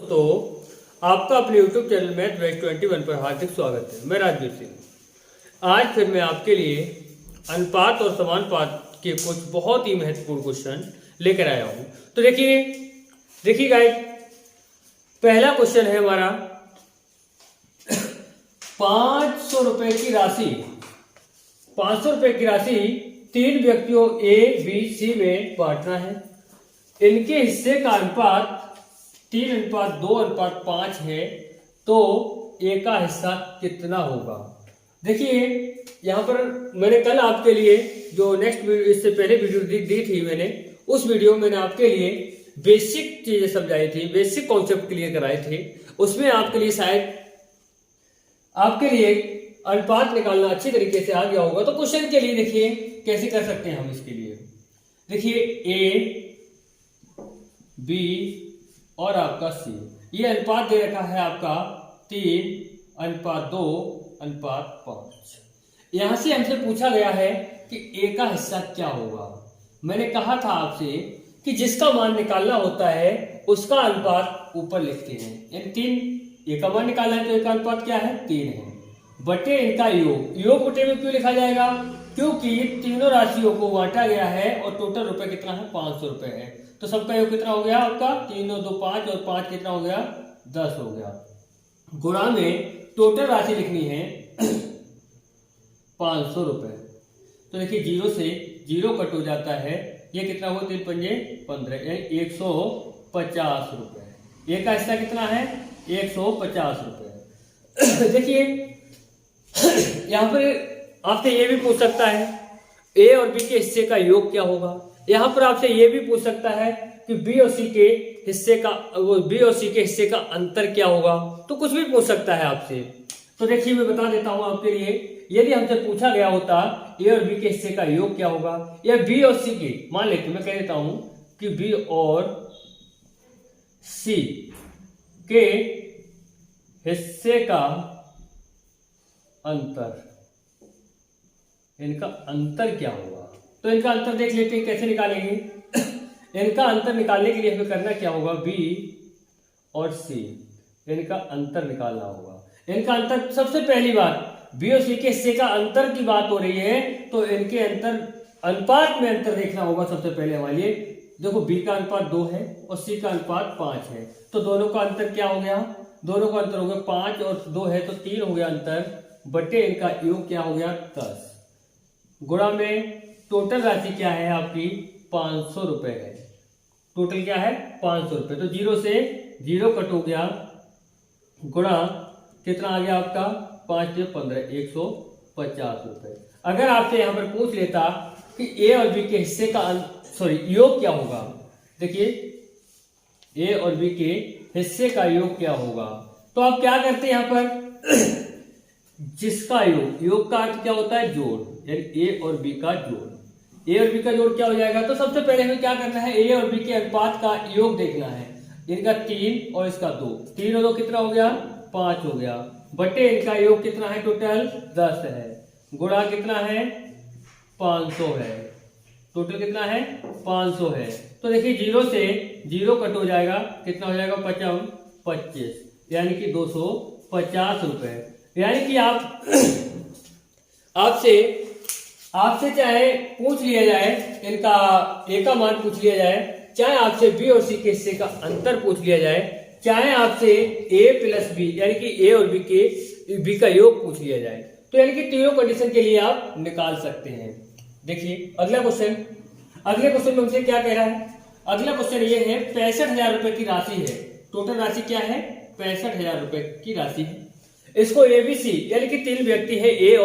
तो आपका अपने YouTube चैनल मैथ बैच 21 पर हार्दिक स्वागत है। मैं राजवीर सिंह। आज फिर मैं आपके लिए अनुपात और समानुपात के कुछ बहुत ही महत्वपूर्ण क्वेश्चन लेकर आया हूं। तो देखिए गाइस, पहला क्वेश्चन है हमारा 500 रुपए की राशि 500 रुपए की राशि 3 व्यक्तियों ए बी सी में बांटना है। इनके हिस्से का अनुपात 3:2:5 है, तो ए का हिस्सा कितना होगा। देखिए यहाँ पर मैंने कल आपके लिए जो नेक्स्ट इससे पहले वीडियो दी थी, मैंने उस वीडियो में मैंने आपके लिए बेसिक चीजें समझाई थी, बेसिक कॉन्सेप्ट क्लियर कराए थे। उसमें आपके लिए शायद आपके लिए अनुपात निकालना अच्छी तरीके से आ गया होगा। तो क्वेश्चन के लिए देखिए कैसे कर सकते हैं हम इसके लिए। देखिए ए बी और आपका सी, ये अनुपात दे रखा है आपका 3:2:5। यहां से हमसे पूछा गया है कि ए का हिस्सा क्या होगा। मैंने कहा था आपसे कि जिसका मान निकालना होता है उसका अनुपात ऊपर लिखते हैं। यानी 3 ए का मान निकालना है तो ए का अनुपात क्या है 3 है, बटे इनका योग बटे में क्यों लिखा जाएगा, क्योंकि तीनों राशियों को बांटा गया है और टोटल रुपए कितना है 500 रुपए है। तो सबका योग कितना हो गया आपका 3 2 5 और 5 कितना हो गया 10 हो गया। गुणा में टोटल राशि लिखनी है 500 रुपए। तो देखिए 0 से 0 कट हो जाता है, ये कितना हुआ 3 पंजे 15 यानी 150 रुपए। ए का हिस्सा कितना है 150 रुपए। देखिए यहां पर आपसे ये भी पूछ सकता है ए और बी के हिस्से का योग क्या होगा। यहां पर आपसे ये भी पूछ सकता है कि बी और सी के हिस्से का अंतर क्या होगा। तो कुछ भी पूछ सकता है आपसे। तो देखिए मैं बता देता हूं आपके लिए, यदि हमसे पूछा गया होता ए और बी के हिस्से का योग क्या होगा, या बी और सी के, मान लेते मैं कह देता हूं कि बी और सी के हिस्से का अंतर, इनका अंतर क्या होगा। तो इनका अंतर देख लेते हैं कैसे निकालेंगे। इनका अंतर निकालने के लिए हमें करना क्या होगा, बी और सी इनका अंतर निकालना होगा। इनका अंतर सबसे पहली बात बी और सी के हिस्से का अंतर की बात हो रही है, तो इनके अंतर अनुपात में अंतर देखना होगा। सबसे पहले हमारे लिए देखो बी का अनुपात 2 है और सी का अनुपात 5 है, तो दोनों का अंतर क्या हो गया, दोनों का अंतर हो गया 5 और 2 है तो 3 हो गया अंतर, बटे इनका योग क्या हो गया 10। गुणा में टोटल राशि क्या है आपकी 500 रुपए है। टोटल क्या है 500 रुपए। तो 0 से 0 कट हो गया, गुणा कितना आ गया आपका 5 से 15 150 रुपए। अगर आपसे यहां पर पूछ लेता कि ए और बी के हिस्से का योग क्या होगा, देखिए ए और बी के हिस्से का योग क्या होगा, तो आप क्या करते हैं यहां पर जिसका योग का अर्थ क्या होता है जोड़, यानी ए और बी का जोड़। ए और बी का जोड़ क्या हो जाएगा, तो सबसे पहले हमें क्या करना है ए और बी के अनुपात का योग देखना है। इनका 3 और इसका 2, 3 और 2 कितना हो गया 5 हो गया, बटे इनका योग कितना है टोटल 10 है, गुणा कितना है 500 है, टोटल कितना है 500 है। तो देखिए 0 से 0 कट हो जाएगा, कितना हो जाएगा 25 यानी कि 250 रुपए। यानी कि आपसे चाहे पूछ लिया जाए इनका ए का मान पूछ लिया जाए, चाहे आपसे बी और सी के हिस्से का अंतर पूछ लिया जाए, चाहे आपसे ए प्लस बी यानी कि ए और बी का योग पूछ लिया जाए, तो यानी कि तीनों कंडीशन के लिए आप निकाल सकते हैं। देखिए अगले क्वेश्चन में हमसे क्या कह रहा है। अगला क्वेश्चन ये है 65,000 रुपए की राशि है। टोटल राशि क्या है 65,000 रुपए की राशि है। इसको एबीसी यानी कि 3 व्यक्ति है ए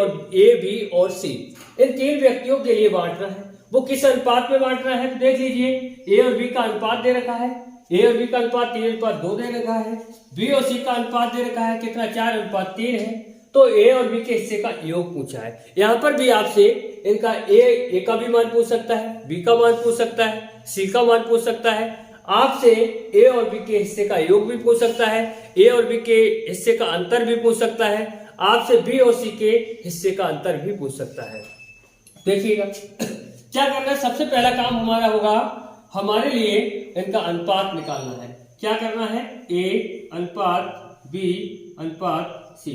बी और सी, इन 3 व्यक्तियों के लिए बांटना है। वो किस अनुपात में बांटना है, तो देख लीजिए ए और बी का अनुपात दे रखा है, ए और बी का अनुपात 3:2 दे रखा है, बी और सी का अनुपात दे रखा है कितना 4:3 है। तो ए और बी के हिस्से का योग पूछा है। यहां पर भी आपसे इनका ए का भी मान पूछ सकता है, बी का मान पूछ सकता है, सी का मान पूछ सकता है, आपसे ए और बी के हिस्से का योग भी पूछ सकता है, ए और बी के हिस्से का अंतर भी पूछ सकता है, आपसे बी और सी के हिस्से का अंतर भी पूछ सकता है। देखिएगा क्या करना है, सबसे पहला काम हमारा होगा, हमारे लिए इनका अनुपात निकालना है। क्या करना है, ए अनुपात बी अनुपात सी।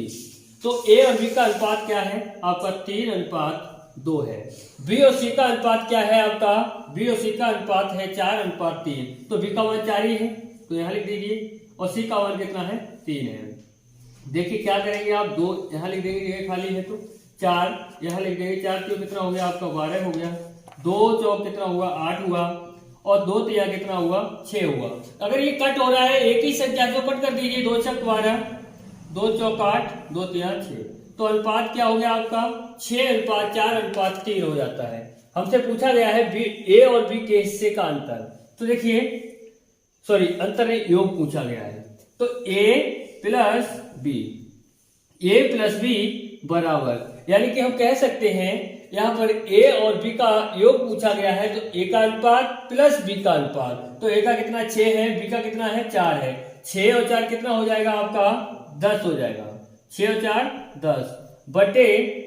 तो ए और बी का अनुपात क्या है आपका 3:2 है। बी और सी का अनुपात क्या है आपका, बी और सी का अनुपात है 4:3। तो बी का मान 4 ही है तो यहाँ लिख दीजिए, और सी का मान कितना है 3 है। देखिए क्या करेंगे आप, 2 यहाँ लिख देंगे, जगह खाली है तो 4 यहाँ लिख देंगे। 4 क्यों कितना हो गया आपका 12 हो गया, 2 चौक कितना हुआ 8 हुआ, और 2 तिया कितना हुआ 6 हुआ। अगर ये कट हो रहा है एक ही संख्या को कट कर दीजिए, 2 चौक 12, 2 चौक 8, 2 तिया 6। तो अनुपात क्या हो गया आपका 6:4:3 हो जाता है। हमसे पूछा गया है बी ए और बी के हिस्से का अंतर। तो देखिए सॉरी अंतर नहीं, योग पूछा गया है। तो ए प्लस बी, ए प्लस बी बराबर, यानी कि हम कह सकते हैं यहाँ पर ए और बी का योग पूछा गया है, तो ए का अनुपात प्लस बी का अनुपात। तो ए का कितना 6 है, बी का कितना है 4 है। 6 और 4 कितना हो जाएगा आपका 10 हो जाएगा। 6 और 4 10 बटे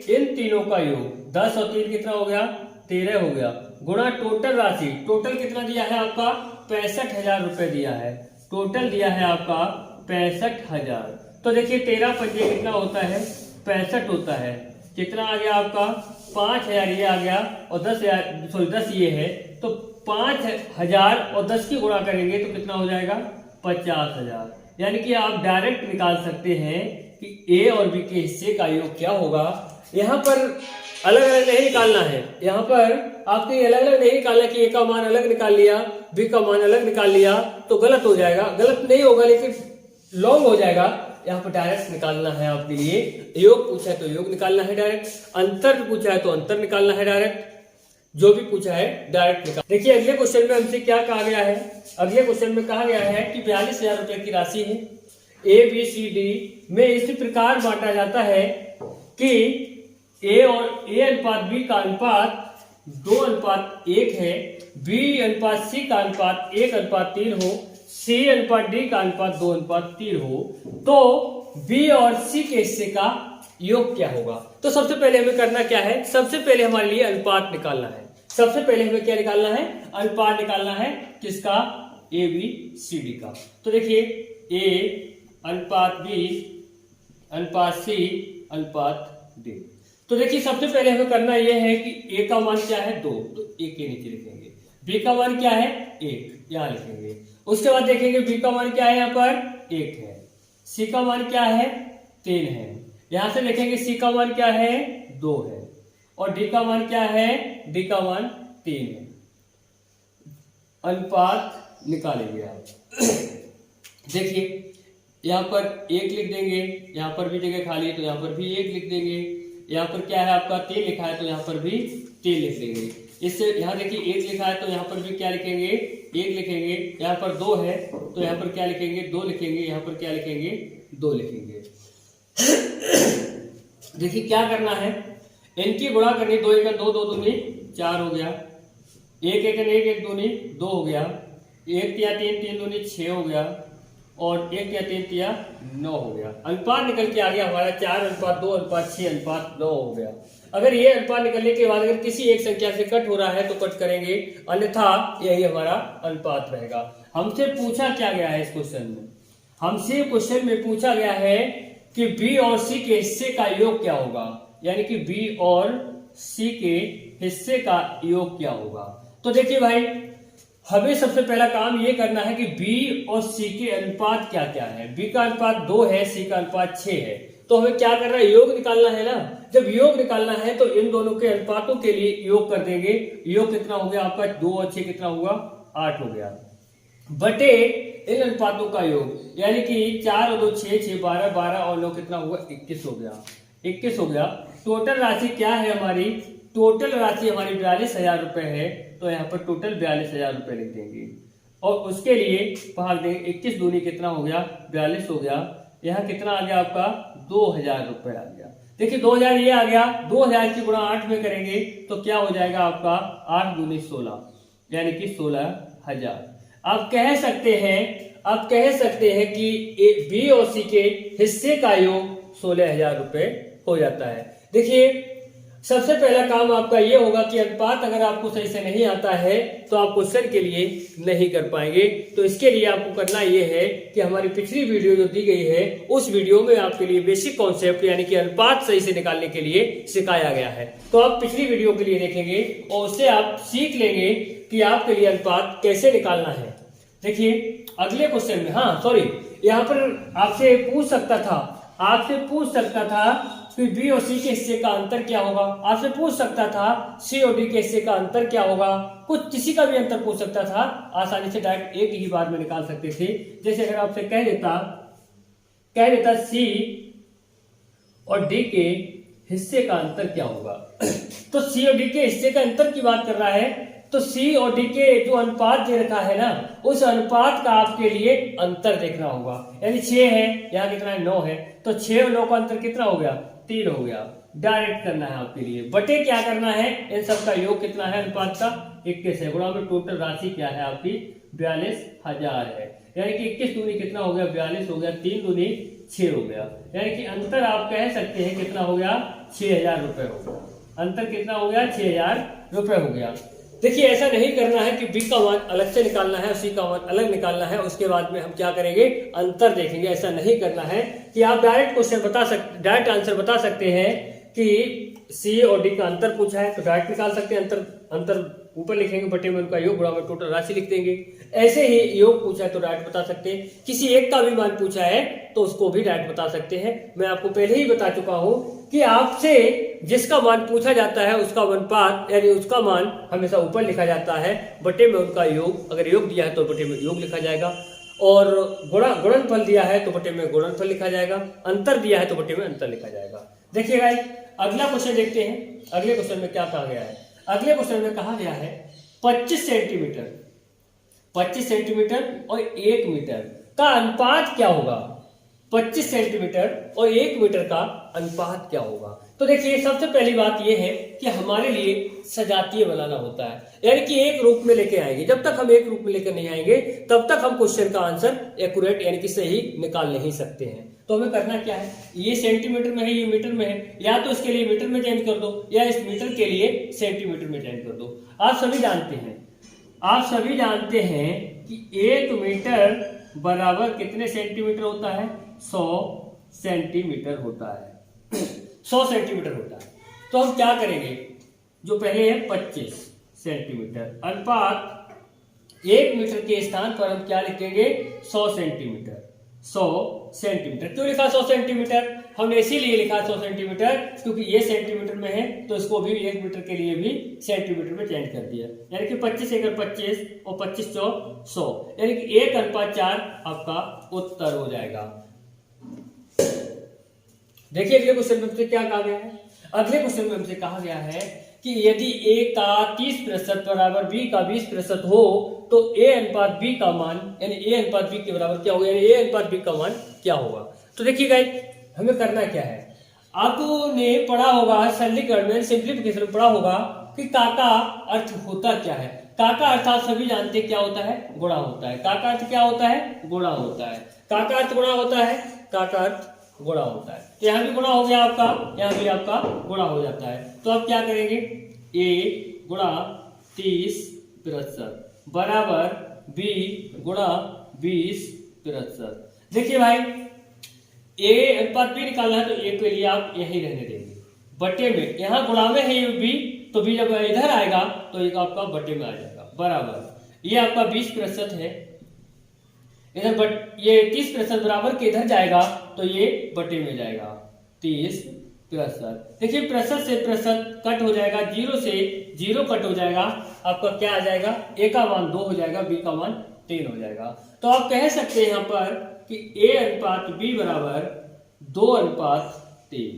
इन तीनों का योग 10 और 3 कितना हो गया 13 हो गया, गुणा टोटल राशि। टोटल कितना दिया है आपका 65,000 रुपए दिया है। टोटल दिया है आपका 65,000। तो देखिए 13 पंजे कितना होता है 65 होता है। कितना आ गया आपका 5,000 ये आ गया, और 10,000 सॉरी 10 ये है। तो 5,000 और 10 की गुणा करेंगे तो कितना हो जाएगा 50,000। यानी कि आप डायरेक्ट निकाल सकते हैं कि ए और बी के हिस्से का योग क्या होगा। यहाँ पर अलग अलग नहीं निकालना है, यहाँ पर आपको ये अलग अलग नहीं निकालना कि ए का मान अलग निकाल लिया बी का मान अलग निकाल लिया तो गलत हो जाएगा। गलत नहीं होगा लेकिन लॉन्ग हो जाएगा। यहाँ पर डायरेक्ट निकालना है आपके लिए। योग पूछा है तो योग निकालना है डायरेक्ट, अंतर पूछा है तो अंतर निकालना है डायरेक्ट, जो भी पूछा है डायरेक्ट निकाल। देखिए अगले क्वेश्चन में हमसे क्या कहा गया है, अगले क्वेश्चन में कहा गया है कि 42,000 रुपए की राशि है, ए बी सी डी में इसी प्रकार बांटा जाता है कि ए और ए अनुपात बी का अनुपात 2:1 है, बी अनुपात सी का अनुपात 1:3 हो, सी अनुपात डी का अनुपात 2:3 हो। तो बी और सी के हिस्से का योग क्या होगा। तो सबसे पहले हमें करना क्या है, सबसे पहले हमारे लिए अनुपात निकालना है। सबसे पहले हमें क्या निकालना है, अनुपात निकालना है किसका, ए बी सी डी का। तो देखिए ए अनुपात बी अनुपात सी अनुपात डी। तो देखिए सबसे पहले हमें करना यह है कि ए का मान क्या है 2, तो 1 के नीचे लिखेंगे। बी का मान क्या है 1, यहाँ लिखेंगे। उसके बाद देखेंगे बी का मान क्या है, यहाँ पर 1 है। सी का मान क्या है 3 है, यहां से लिखेंगे सी का मान क्या है 2 है, और डी का मान क्या है, डी का मान 3 है। अनुपात निकालेंगे आप। देखिए यहाँ पर 1 लिख देंगे, यहाँ पर भी जगह खाली है तो यहाँ पर भी 1 लिख देंगे। यहाँ पर क्या है आपका 3 लिखा है तो यहाँ पर भी 3 लिख देंगे। इससे यहाँ देखिए 1 लिखा है तो यहाँ पर भी क्या लिखेंगे 1 लिखेंगे। यहाँ पर 2 है तो यहाँ पर क्या लिखेंगे 2 लिखेंगे। यहाँ पर क्या लिखेंगे 2 लिखेंगे। देखिए क्या करना है, इनकी गुणा करनी, 2 1 2 2 दूनी 4 हो गया, 1 1 1 1 दूनी 2 हो गया, 1 तिया 3 3 दूनी 6 हो गया, और 1 या 3 तिया 9 हो गया। अनुपात निकल के आ गया हमारा 4:2:6:9 हो गया। अगर ये अनुपात निकलने के बाद अगर किसी एक संख्या से कट हो रहा है तो कट करेंगे, अन्यथा यही हमारा अनुपात रहेगा। हमसे पूछा क्या गया है इस क्वेश्चन में, हमसे क्वेश्चन में पूछा गया है कि बी और सी के हिस्से का योग क्या होगा, यानी कि बी और सी के हिस्से का योग क्या होगा। तो देखिए भाई हमें सबसे पहला काम ये करना है कि बी और सी के अनुपात क्या क्या है। बी का अनुपात 2 है, सी का अनुपात 6 है। तो हमें क्या करना है, योग निकालना है ना। जब योग निकालना है तो इन दोनों के अनुपातों के लिए योग कर देंगे। योग कितना हो गया आपका 2 और 6 कितना हुआ 8 हो गया, बटे इन अनुपातों का योग, यानी कि 4 और 2 6 6 12 12 और 9 कितना हुआ 21 हो गया। 21 हो गया। टोटल राशि क्या है हमारी, टोटल राशि हमारी 42,000 रुपए है। तो यहाँ पर टोटल 42,000 रुपए लिख देंगे, और उसके लिए भाग देंगे। 21 दूनी कितना हो गया 42 हो गया। यहाँ कितना आ गया आपका 2,000 रुपए आ गया। देखिए 2,000 ये आ गया, 2,000 की गुणा 8 में करेंगे तो क्या हो जाएगा आपका 8 दूनी 16, यानी कि 16,000। आप कह सकते हैं कि बी और सी के हिस्से का योग 16,000 रुपए हो जाता है। देखिए सबसे पहला काम आपका ये होगा कि अनुपात अगर आपको सही से नहीं आता है तो आप क्वेश्चन के लिए नहीं कर पाएंगे। तो इसके लिए आपको करना ये है कि हमारी पिछली वीडियो जो दी गई है उस वीडियो में आपके लिए बेसिक कॉन्सेप्ट यानी कि अनुपात सही से निकालने के लिए सिखाया गया है। तो आप पिछली वीडियो के लिए देखेंगे और उससे आप सीख लेंगे कि आपके लिए अनुपात कैसे निकालना है। देखिए अगले क्वेश्चन में, हाँ सॉरी, यहाँ पर आपसे पूछ सकता था कि बी और सी के हिस्से का अंतर क्या होगा, आपसे पूछ सकता था सी और डी के हिस्से का अंतर क्या होगा, कुछ किसी का भी अंतर पूछ सकता था। आसानी से डायरेक्ट एक ही बार में निकाल सकते थे। जैसे अगर आपसे कह देता सी और डी के हिस्से का अंतर क्या होगा तो सी और डी के हिस्से का अंतर की बात कर रहा है, तो सी और डी के जो अनुपात दे रखा है ना, उस अनुपात का आपके लिए अंतर देखना होगा। यानी 6 है, यहाँ कितना है 9 है, तो 6 और 9 का अंतर कितना हो गया, 3 हो गया। डायरेक्ट करना है आपके लिए, बटे क्या करना है, इन सब का योग कितना है अनुपात का 21 है, गुणा में टोटल राशि क्या है आपकी 42,000 है। यानी कि 21 दूनी कितना हो गया 42 हो गया, 3 दूनी 6 हो गया। यानी कि अंतर आप कह सकते हैं कितना हो गया 6,000 रुपए हो गया। अंतर कितना हो गया 6,000 रुपए हो गया। देखिए ऐसा नहीं करना है कि बी का मान अलग से निकालना है और सी का मान अलग निकालना है, उसके बाद में हम क्या करेंगे अंतर देखेंगे। ऐसा नहीं करना है कि आप डायरेक्ट क्वेश्चन डायरेक्ट आंसर बता सकते हैं कि सी और डी का अंतर पूछा है तो डायरेक्ट निकाल सकते हैं। अंतर ऊपर लिखेंगे, बटे में उनका योग, गुणा में टोटल राशि लिख देंगे। ऐसे ही योग पूछा है तो डायरेक्ट बता सकते हैं, किसी एक का भी मान पूछा है तो उसको भी डायरेक्ट बता सकते हैं। मैं आपको पहले ही बता चुका हूं कि आपसे जिसका मान पूछा जाता है उसका अनुपात यानी उसका मान हमेशा ऊपर लिखा जाता है, बटे में उनका योग। अगर योग दिया है तो बटे में योग लिखा जाएगा, और गुणनफल दिया है तो बटे में गुणनफल लिखा जाएगा, अंतर दिया है तो बटे में अंतर लिखा जाएगा। देखिए गाइस अगला क्वेश्चन देखते हैं। अगले क्वेश्चन में क्या कहा गया है, अगले क्वेश्चन में कहा गया है 25 सेंटीमीटर और 1 मीटर का अनुपात क्या होगा। 25 सेंटीमीटर और 1 मीटर का अनुपात क्या होगा। तो देखिए सबसे पहली बात यह है कि हमारे लिए सजातीय बनाना होता है, यानी कि एक रूप में लेके आएंगे। जब तक हम एक रूप में लेकर नहीं आएंगे तब तक हम क्वेश्चन का आंसर एक्यूरेट यानी कि सही निकाल नहीं सकते हैं। तो हमें करना क्या है, ये सेंटीमीटर में है, ये मीटर में है, या तो इसके लिए मीटर में चेंज कर दो या इस मीटर के लिए सेंटीमीटर में चेंज कर दो। आप सभी जानते हैं कि 1 मीटर बराबर कितने सेंटीमीटर होता है, 100 सेंटीमीटर होता है 100 सेंटीमीटर होता है। तो हम क्या करेंगे, जो पहले है 25 सेंटीमीटर अनुपात 1 मीटर के स्थान पर हम क्या लिखेंगे 100 सेंटीमीटर। 100 सेंटीमीटर क्यों लिखा 100 सेंटीमीटर, हमने इसीलिए लिखा 100 सेंटीमीटर क्योंकि ये सेंटीमीटर में है तो इसको भी 1 मीटर के लिए भी सेंटीमीटर में चेंज कर दिया। यानी कि 25 एकड़ 25 और 25 चौक 100, यानी कि 1:4 आपका उत्तर हो जाएगा। देखिए अगले क्वेश्चन में हमसे क्या कहा गया है, अगले क्वेश्चन में हमसे कहा गया है कि यदि a का 30% बराबर b का 20% हो तो a अनुपात b का मान यानी a अनुपात b के बराबर क्या होगा, यानी a अनुपात b का मान क्या होगा। तो देखिए गाइस हमें करना क्या है, आपने पढ़ा होगा सरलीकरण में सिंप्लीफिकेशन में पढ़ा होगा कि का अर्थ होता क्या है। का अर्थ आप सभी जानते क्या होता है, गुणा होता है। का अर्थ क्या होता है, गुणा होता है। का अर्थ गुणा होता है, का अर्थ गुणा होता है। तो यहाँ भी गुणा हो गया आपका, यहाँ भी आपका गुणा हो जाता है। तो आप क्या करेंगे, a गुणा 30% बराबर b गुणा 20%। देखिए भाई a अनुपात b निकालना है तो a के लिए आप यही रहने देंगे, बटे में यहाँ गुणा में है b, तो b जब इधर आएगा तो एक आपका बटे में आ जाएगा बराबर। ये आपका 20% है, इधर बट ये 30% बराबर के इधर जाएगा तो ये बटे में जाएगा 30%। देखिए प्रतिशत से प्रतिशत कट हो जाएगा, 0 से 0 कट हो जाएगा, आपका क्या आ जाएगा, a का मान 2 हो जाएगा, b का मान 3 हो जाएगा। तो आप कह सकते हैं यहाँ पर कि a अनुपात b बराबर 2:3।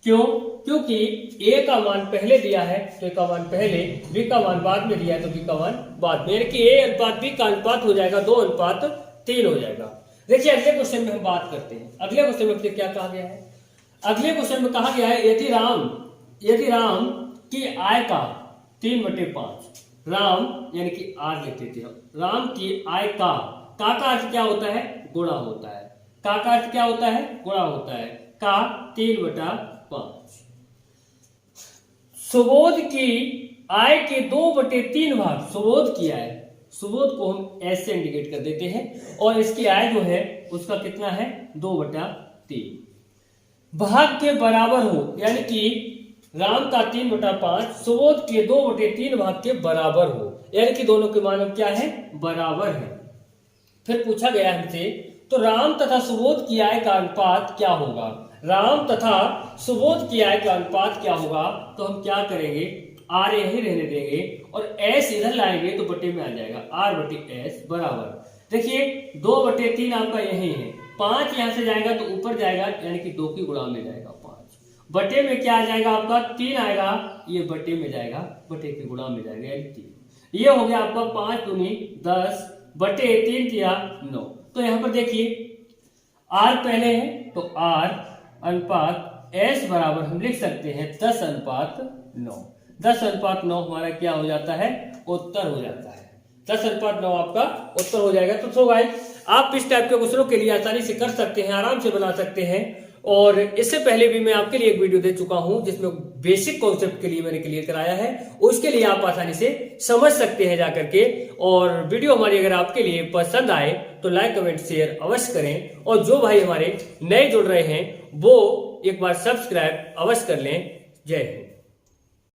क्यों, क्योंकि a का मान पहले दिया है तो a का मान पहले, b का मान बाद में दिया है तो b का मान बाद में, यानी कि a अनुपात b का अनुपात हो जाएगा 2:3 हो जाएगा। देखिए अगले क्वेश्चन में हम बात करते हैं। अगले क्वेश्चन में क्या कहा गया है, अगले क्वेश्चन में कहा गया है यदि राम की आय का 3/5, राम यानी कि r लिखते थे, राम की आय का अर्थ क्या होता है, गुणा होता है। का अर्थ क्या होता है, गुणा होता है। का 3/5। सुबोध की आय के 2/3 भाग, सुबोध की आय, सुबोध को हम एस से इंडिकेट कर देते हैं और इसकी आय जो है उसका कितना है 2/3 भाग के बराबर हो, यानी कि राम का 3/5 सुबोध के 2/3 भाग के बराबर हो, यानी कि दोनों के मान क्या है बराबर है। फिर पूछा गया हमसे तो राम तथा सुबोध की आय का अनुपात क्या होगा, राम तथा सुबोध की आय का अनुपात क्या होगा, तो हम क्या करेंगे आर यही रहने देंगे और एस इधर लाएंगे तो बटे में आ जाएगा R/S बराबर, देखिए 2/3 आपका यही है, 5 यहां से जाएगा तो ऊपर जाएगा यानी कि 2 की गुणा में जाएगा 5, बटे में क्या आ जाएगा आपका 3 आएगा, ये बटे में जाएगा, बटे की गुणा में जाएगा यानी 3, ये हो गया आपका 5 दूनी 10 बटे 3 किया 9। तो यहां पर देखिए R पहले है तो R अनुपात S बराबर हम लिख सकते हैं 10:9, 10:9 हमारा क्या हो जाता है उत्तर हो जाता है, 10:9 आपका उत्तर हो जाएगा। तो गाइस आप इस टाइप के क्वेश्चनों के लिए आसानी से कर सकते हैं, आराम से बना सकते हैं। और इससे पहले भी मैं आपके लिए एक वीडियो दे चुका हूं जिसमें बेसिक कॉन्सेप्ट के लिए मैंने क्लियर कराया है, उसके लिए आप आसानी से समझ सकते हैं जाकर के। और वीडियो हमारी अगर आपके लिए पसंद आए तो लाइक कमेंट शेयर अवश्य करें, और जो भाई हमारे नए जुड़ रहे हैं वो एक बार सब्सक्राइब अवश्य कर लें। जय हिंद।